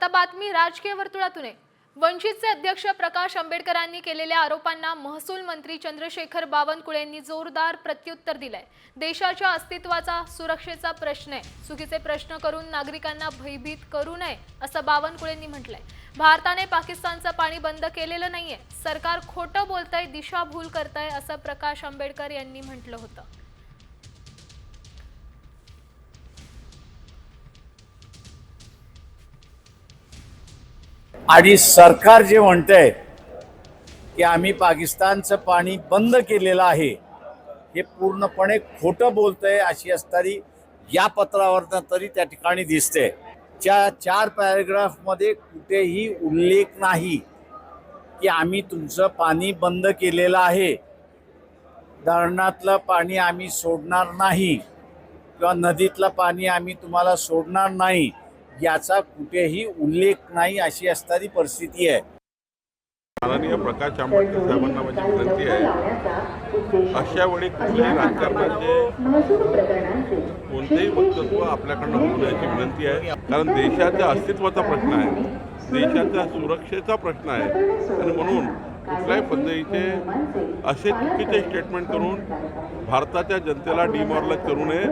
आता बातमी राजकीय वर्तुळातून आहे। वंचितचे अध्यक्ष प्रकाश आंबेडकरांनी केलेल्या आरोपांना महसूल मंत्री चंद्रशेखर बावनकुळेंनी जोरदार प्रत्युत्तर दिलंय। देशाच्या अस्तित्वाचा सुरक्षेचा प्रश्न आहे, चुकीचे प्रश्न करून नागरिकांना भयभीत करू नये असं बावनकुळेंनी म्हटलंय। भारताने पाकिस्तानचं पाणी बंद केलेलं नाहीये, सरकार खोटं बोलतंय, दिशाभूल करतंय असं प्रकाश आंबेडकर यांनी म्हटलं होतं। आणि सरकार जे म्हणतंय की आम्ही पाकिस्तानचं पाणी बंद केलेलं आहे, हे पूर्णपणे खोटं बोलतंय अशी असणारी या पत्रावरनं तरी त्या ठिकाणी दिसते। त्या 4 पॅराग्राफमध्ये कुठेही उल्लेख नाही की आम्ही तुमचं पाणी बंद केलेलं आहे, धरणातलं पाणी आम्ही सोडणार नाही किंवा नदीतलं पाणी आम्ही तुम्हाला सोडणार नाही, याचा कुठेही उल्लेख नाही अशी असणारी परिस्थिती आहे। माननीय प्रकाश आंबेडकर साहेबांना माझी विनंती आहे, अशा वेळी कुठल्याही राजकारणाचे कोणतेही वक्तव्य आपल्याकडनं होऊ नयाची विनंती आहे। कारण देशाच्या अस्तित्वाचा प्रश्न आहे, देशाच्या सुरक्षेचा प्रश्न आहे आणि म्हणून कुठल्याही पद्धतीचे असे चुकीचे स्टेटमेंट करून भारताच्या जनतेला डिमॉरलाइज करू नये।